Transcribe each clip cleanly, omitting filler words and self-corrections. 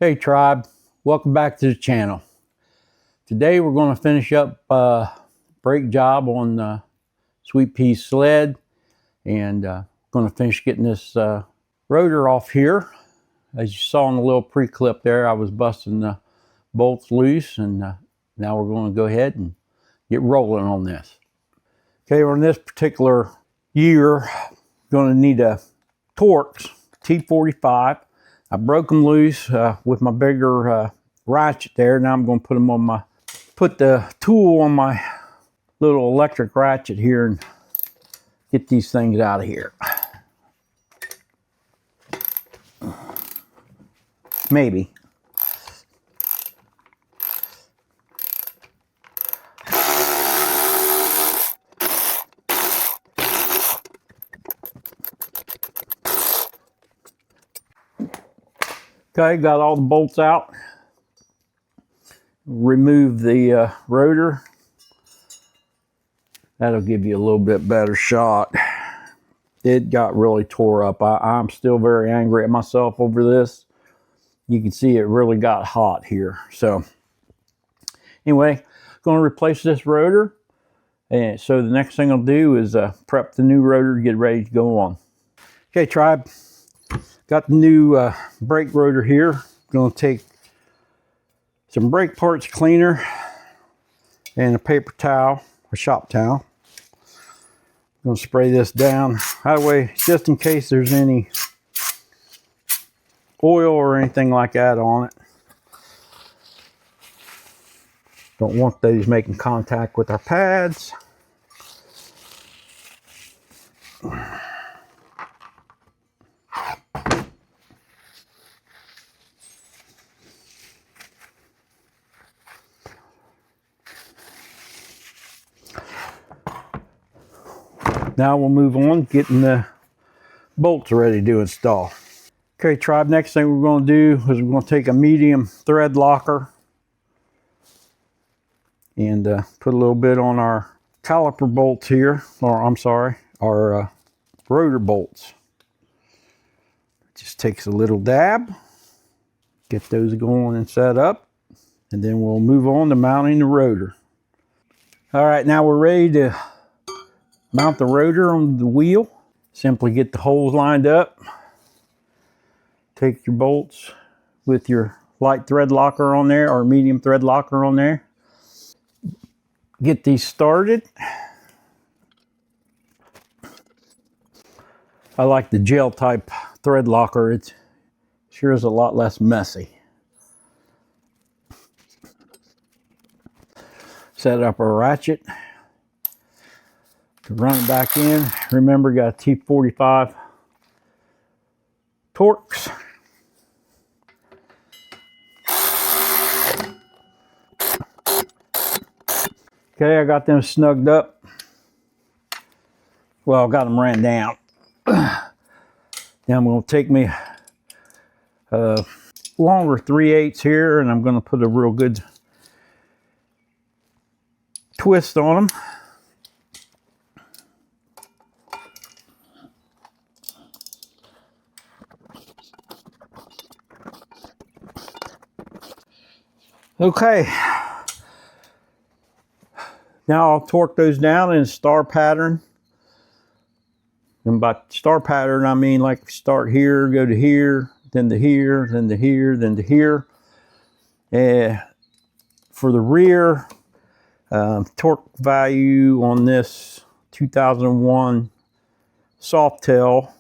Hey tribe, welcome back to the channel. Today we're going to finish up brake job on the Sweet Pea Sled, and going to finish getting this rotor off here. As you saw in the little pre-clip there, I was busting the bolts loose, and now we're going to go ahead and get rolling on this. Okay, on this particular year, going to need a Torx T45. I broke them loose with my bigger ratchet there. Now I'm going to put them on put the tool on my little electric ratchet here and get these things out of here. Maybe. Okay, got all the bolts out. Remove the rotor. That'll give you a little bit better shot. It got really tore up. I'm still very angry at myself over this. You can see it really got hot here. So anyway, going to replace this rotor. And so the next thing I'll do is prep the new rotor, get ready to go on. Okay, tribe. Got the new brake rotor here. Going to take some brake parts cleaner and a paper towel, a shop towel. Going to spray this down that way, just in case there's any oil or anything like that on it. Don't want those making contact with our pads. Now we'll move on, getting the bolts ready to install. Okay, tribe, next thing we're going to do is we're going to take a medium thread locker and put a little bit on our caliper bolts here, or I'm sorry, our rotor bolts. Just takes a little dab, get those going and set up, and then we'll move on to mounting the rotor. All right, now we're ready to mount the rotor on the wheel. Simply get the holes lined up. Take your bolts with your light thread locker on there or medium thread locker on there. Get these started. I like the gel type thread locker. It sure is a lot less messy. Set up our ratchet. To run it back in, remember, got a T45 Torx. Okay, I got them snugged up. Well, I got them ran down. Now I'm going to take me a longer 3/8 here, and I'm going to put a real good twist on them. Okay, now I'll torque those down in a star pattern. And by star pattern, I mean like start here, go to here, then to here, then to here, then to here. For the rear, torque value on this 2001 Softail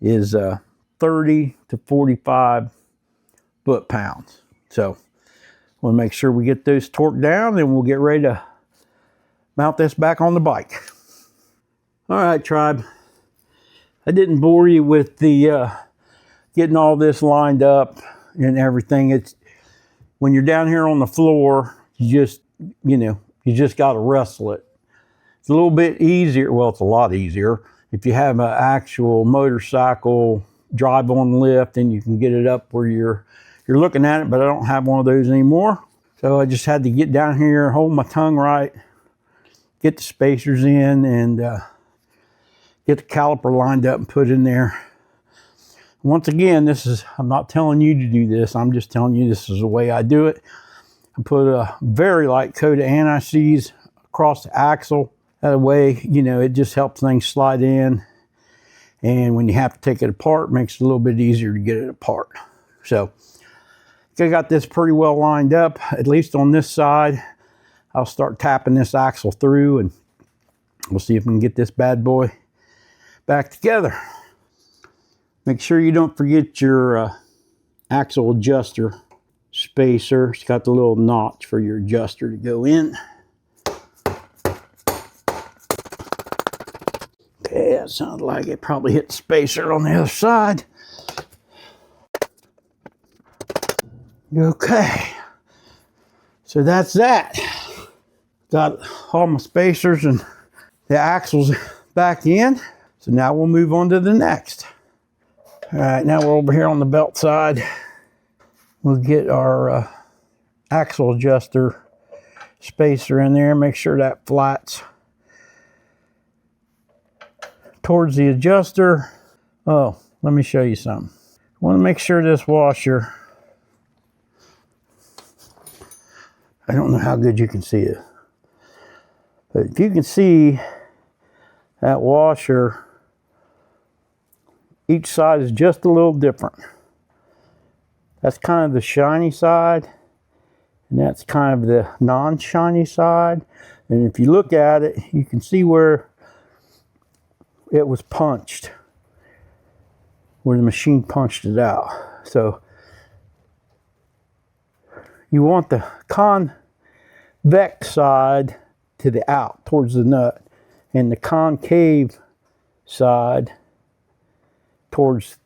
is 30 to 45 foot-pounds. So we'll make sure we get those torqued down, and we'll get ready to mount this back on the bike. All right, tribe. I didn't bore you with the getting all this lined up and everything. It's when you're down here on the floor, you just got to wrestle it. It's a little bit easier. Well, it's a lot easier if you have an actual motorcycle drive on lift, and you can get it up where you're looking at it, but I don't have one of those anymore. So I just had to get down here, hold my tongue right, get the spacers in, and get the caliper lined up and put in there. Once again, I'm not telling you to do this. I'm just telling you this is the way I do it. I put a very light coat of anti-seize across the axle. That way, you know, it just helps things slide in. And when you have to take it apart, it makes it a little bit easier to get it apart. So, I got this pretty well lined up, at least on this side. I'll start tapping this axle through and we'll see if we can get this bad boy back together. Make sure you don't forget your axle adjuster spacer. It's got the little notch for your adjuster to go in. Okay, that sounds like it probably hit the spacer on the other side. Okay, so that's that. Got all my spacers and the axles back in. So now we'll move on to the next. All right, now we're over here on the belt side. We'll get our axle adjuster spacer in there. Make sure that flats towards the adjuster. Oh, let me show you something. I want to make sure this washer, I don't know how good you can see it, but if you can see that washer, each side is just a little different. That's kind of the shiny side, and that's kind of the non-shiny side. And if you look at it, you can see where it was punched, where the machine punched it out. So you want the convex side to the out, towards the nut, and the concave side towards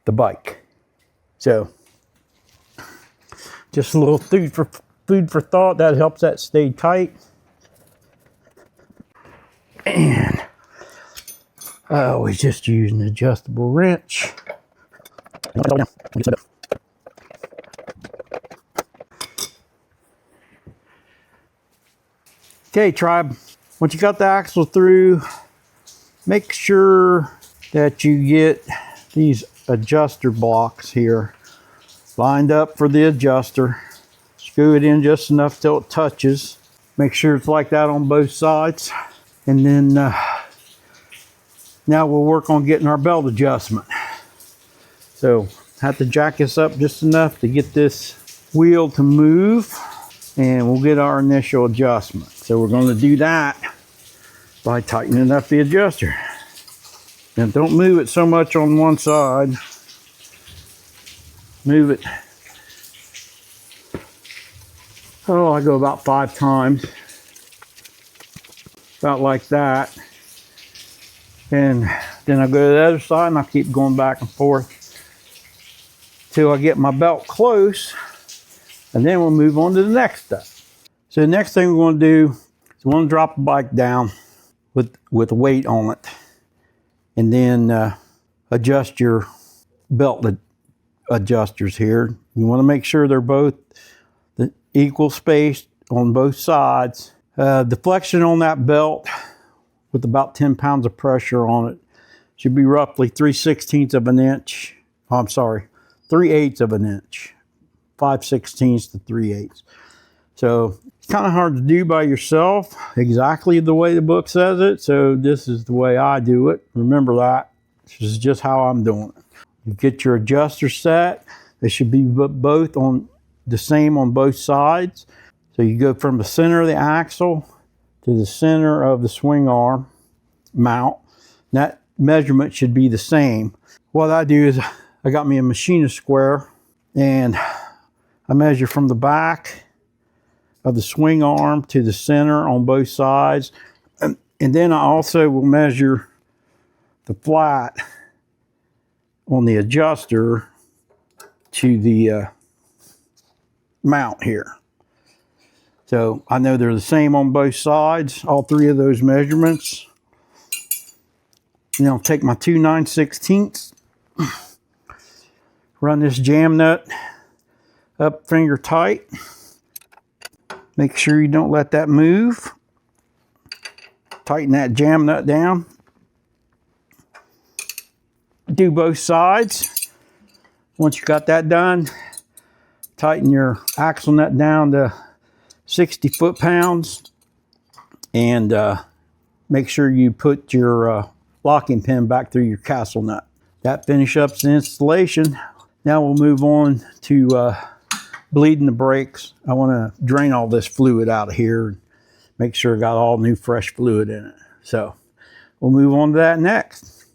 the bike. So just a little food for thought. That helps that stay tight. And I always just use an adjustable wrench. Okay, tribe, once you got the axle through, make sure that you get these adjuster blocks here lined up for the adjuster. Screw it in just enough till it touches. Make sure it's like that on both sides. And then now we'll work on getting our belt adjustment. So have to jack this up just enough to get this wheel to move, and we'll get our initial adjustment. So we're going to do that by tightening up the adjuster. And don't move it so much on one side. Move it, oh, I go about 5 times. About like that. And then I go to the other side and I keep going back and forth till I get my belt close. And then we'll move on to the next step. So the next thing we're going to do is we want to drop the bike down with a weight on it. And then adjust your belt adjusters here. You want to make sure they're both the equal spaced on both sides. Deflection on that belt with about 10 pounds of pressure on it should be roughly 3/16 of an inch. Oh, I'm sorry, 3/8 of an inch. 5/16 to 3/8. So it's kind of hard to do by yourself exactly the way the book says it. So this is the way I do it. Remember that. This is just how I'm doing it. You get your adjuster set. They should be both on the same on both sides. So you go from the center of the axle to the center of the swing arm mount. That measurement should be the same. What I do is I got me a machinist square, and I measure from the back of the swing arm to the center on both sides. And then I also will measure the flat on the adjuster to the mount here. So I know they're the same on both sides, all 3 of those measurements. And I'll take my 2 9/16, run this jam nut up finger tight. Make sure you don't let that move. Tighten that jam nut down. do both sides. Once you got that done, tighten your axle nut down to 60 foot-pounds, and make sure you put your locking pin back through your castle nut. That finishes up the installation. Now we'll move on to bleeding the brakes. I want to drain all this fluid out of here and make sure I got all new fresh fluid in it. So we'll move on to that next.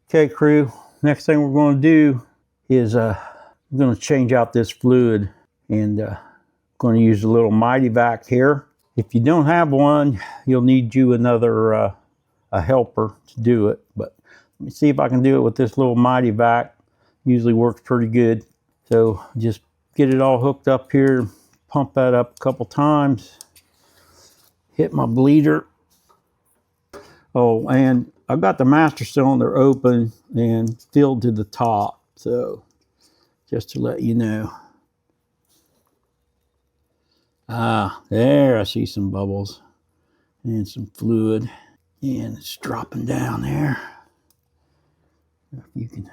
Okay, crew, next thing we're going to do is I'm going to change out this fluid, and going to use a little MightyVac here. If you don't have one, you'll need you another a helper to do it. But let me see if I can do it with this little MightyVac. Usually works pretty good. So just get it all hooked up here, pump that up a couple times, hit my bleeder. Oh, and I've got the master cylinder open and filled to the top. So just to let you know. Ah, there I see some bubbles and some fluid, and it's dropping down there. If you can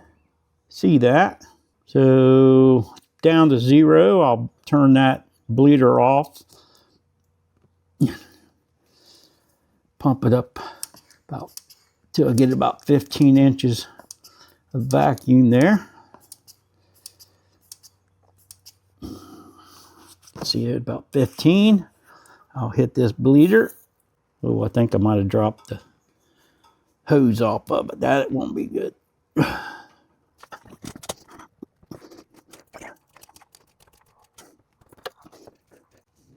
see that. So down to 0, I'll turn that bleeder off. Pump it up about till I get about 15 inches of vacuum there. See it about 15. I'll hit this bleeder. Oh, I think I might have dropped the hose off of it. That won't be good.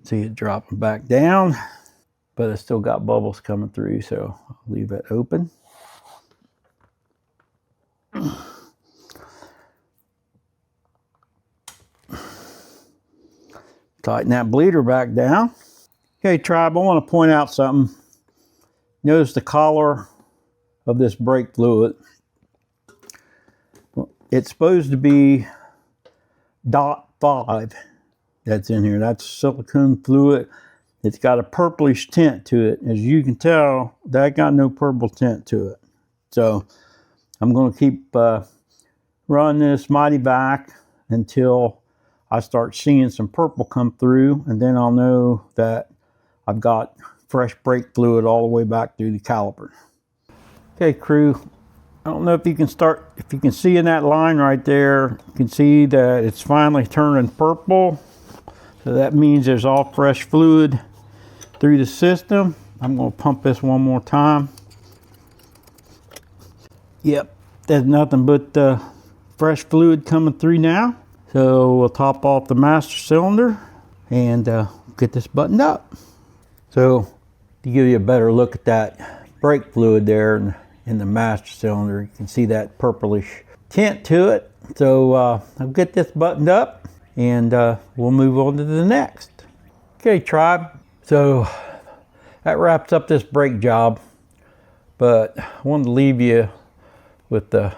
See it dropping back down, but it's still got bubbles coming through, so I'll leave it open. Tighten that bleeder back down. Okay, tribe, I want to point out something. Notice the collar of this brake fluid. It's supposed to be .5 that's in here. That's silicone fluid. It's got a purplish tint to it. As you can tell, that got no purple tint to it. So I'm going to keep running this MightyVac until I start seeing some purple come through, and then I'll know that I've got fresh brake fluid all the way back through the caliper. Okay, crew, I don't know if you can see in that line right there, you can see that it's finally turning purple. So that means there's all fresh fluid through the system. I'm going to pump this one more time. Yep, there's nothing but fresh fluid coming through now. So we'll top off the master cylinder and get this buttoned up. So to give you a better look at that brake fluid there in the master cylinder, you can see that purplish tint to it. So I'll get this buttoned up, and we'll move on to the next. Okay, tribe, so that wraps up this brake job, but I wanted to leave you with a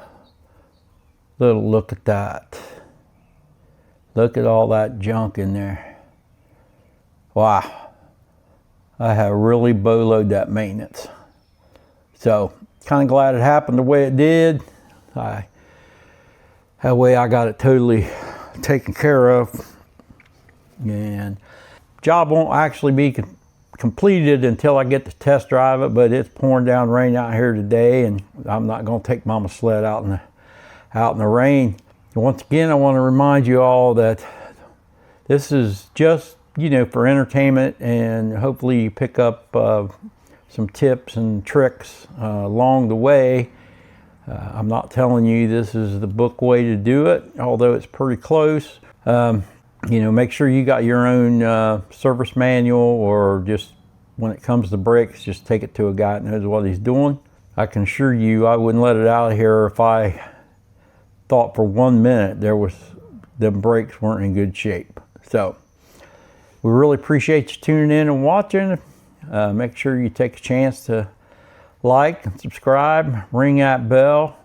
little look at that. Look at all that junk in there. Wow. I have really bowload that maintenance. So, kind of glad it happened the way it did. That way I got it totally taken care of. And job won't actually be completed until I get to test drive it, but it's pouring down rain out here today, and I'm not going to take Mama's sled out in the rain. Once again, I want to remind you all that this is just, for entertainment, and hopefully you pick up some tips and tricks along the way. I'm not telling you this is the book way to do it, although it's pretty close. Make sure you got your own service manual, or just when it comes to brakes, just take it to a guy that knows what he's doing. I can assure you I wouldn't let it out of here if I thought for 1 minute the brakes weren't in good shape. So we really appreciate you tuning in and watching. Make sure you take a chance to like and subscribe, ring that bell.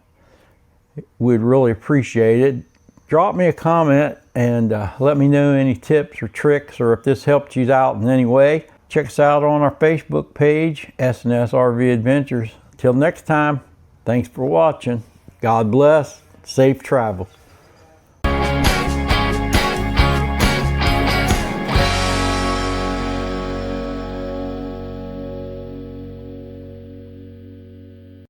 We'd really appreciate it. Drop me a comment and let me know any tips or tricks, or if this helped you out in any way. Check us out on our Facebook page, S&S RV Adventures. Till next time, thanks for watching. God bless. Safe travels.